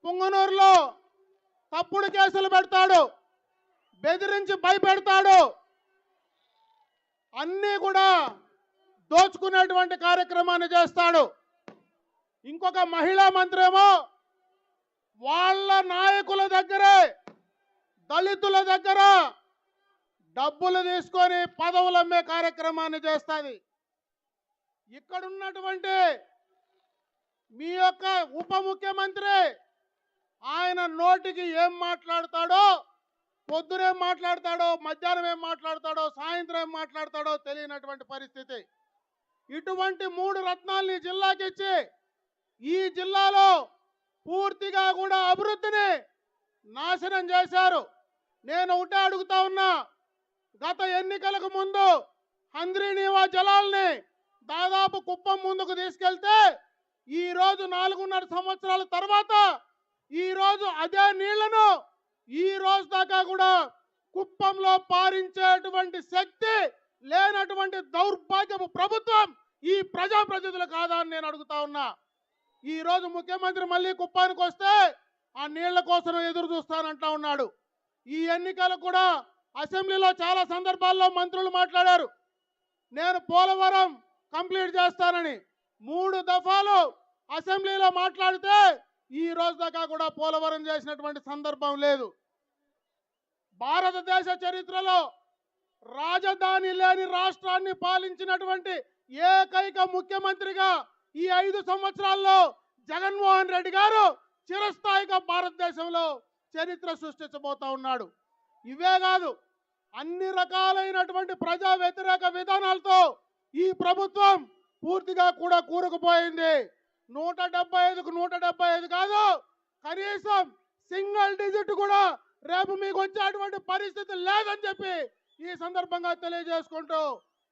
పుంగనూరులో తప్పుడు కేసులు పెడతాడు, బెదిరించి భయపెడతాడు, అన్నీ కూడా దోచుకునేటువంటి కార్యక్రమాన్ని చేస్తాడు. ఇంకొక మహిళా మంత్రి ఏమో వాళ్ళ నాయకుల దగ్గరే దళితుల దగ్గర డబ్బులు తీసుకొని పదవులు అమ్మే కార్యక్రమాన్ని చేస్తుంది. ఇక్కడున్నటువంటి మీ యొక్క ఉప ముఖ్యమంత్రి ఆయన నోటికి ఏం మాట్లాడతాడో, పొద్దునేం మాట్లాడతాడో, మధ్యాహ్నం ఏం మాట్లాడతాడో, సాయంత్రం ఏం మాట్లాడతాడో తెలియనటువంటి పరిస్థితి. ఇటువంటి 3 రత్నాల్ని జిల్లాకి ఇచ్చి ఈ జిల్లాలో పూర్తిగా కూడా అభివృద్ధిని నాశనం చేశారు. నేను ఒకటే అడుగుతా ఉన్నా, గత ఎన్నికలకు ముందు హంద్రీనీవా జలాల్ని దాదాపు కుప్పం ముందుకు తీసుకెళ్తే ఈ రోజు 4.5 సంవత్సరాల తర్వాత ఈ రోజు అదే నీళ్లను ఈ రోజు దాకా కూడా కుప్పంలో పారించేటువంటి శక్తి లేనటువంటి దౌర్భాగ్యపు ప్రభుత్వం ఈ ప్రజాప్రతినిధులు కాదా అని నేను అడుగుతా ఉన్నా. ఈ రోజు ముఖ్యమంత్రి మళ్ళీ కుప్పానికి వస్తే ఆ నీళ్ల కోసం ఎదురు చూస్తానంటా ఉన్నాడు. ఈ ఎన్నికలు కూడా అసెంబ్లీలో చాలా సందర్భాల్లో మంత్రులు మాట్లాడారు, నేను పోలవరం కంప్లీట్ చేస్తానని. 3 దఫాలు అసెంబ్లీలో మాట్లాడితే ఈ రోజు దాకా కూడా పోలవరం చేసినటువంటి సందర్భం లేదు. భారతదేశ చరిత్రలో రాజధాని లేని రాష్ట్రాన్ని పాలించినటువంటి ఏకైక ముఖ్యమంత్రిగా ఈ 5 సంవత్సరాల్లో జగన్మోహన్ రెడ్డి గారు చిరస్థాయిగా భారతదేశంలో చరిత్ర సృష్టించబోతా ఉన్నాడు. ఇవే కాదు, అన్ని రకాలైనటువంటి ప్రజా వ్యతిరేక విధానాలతో ఈ ప్రభుత్వం పూర్తిగా కూడా కూరుకుపోయింది. 175కు 175 కాదు, కనీసం సింగిల్ డిజిట్ కూడా రేపు మీకు వచ్చేటువంటి పరిస్థితి లేదని చెప్పి ఈ సందర్భంగా తెలియజేసుకుంటూ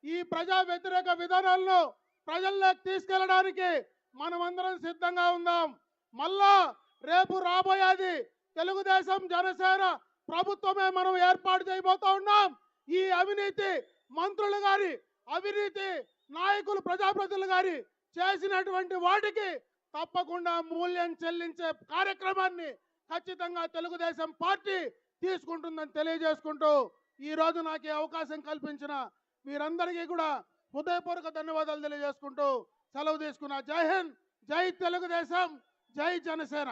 ఈ ప్రజా వ్యతిరేక విధానాలను ప్రజల్లోకి తీసుకెళ్లడానికి మనమందరం సిద్ధంగా ఉందాం. మళ్ళా రేపు రాబోయేది తెలుగుదేశం జనసేన ప్రభుత్వమే మనం ఏర్పాటు చేయబోతా ఉన్నాం. ఈ అవినీతి మంత్రులు గారి, అవినీతి నాయకులు, ప్రజాప్రతినిధులు గారి చేసినటువంటి వాటికి తప్పకుండా మూల్యం చెల్లించే కార్యక్రమాన్ని ఖచ్చితంగా తెలుగుదేశం పార్టీ తీసుకుంటుందని తెలియజేసుకుంటూ ఈ రోజు నాకు ఈ అవకాశం కల్పించిన వీరందరికీ కూడా హృదయపూర్వక ధన్యవాదాలు తెలియజేసుకుంటూ సెలవు తీసుకున్నా. జై హింద్, జై తెలుగుదేశం, జై జనసేన.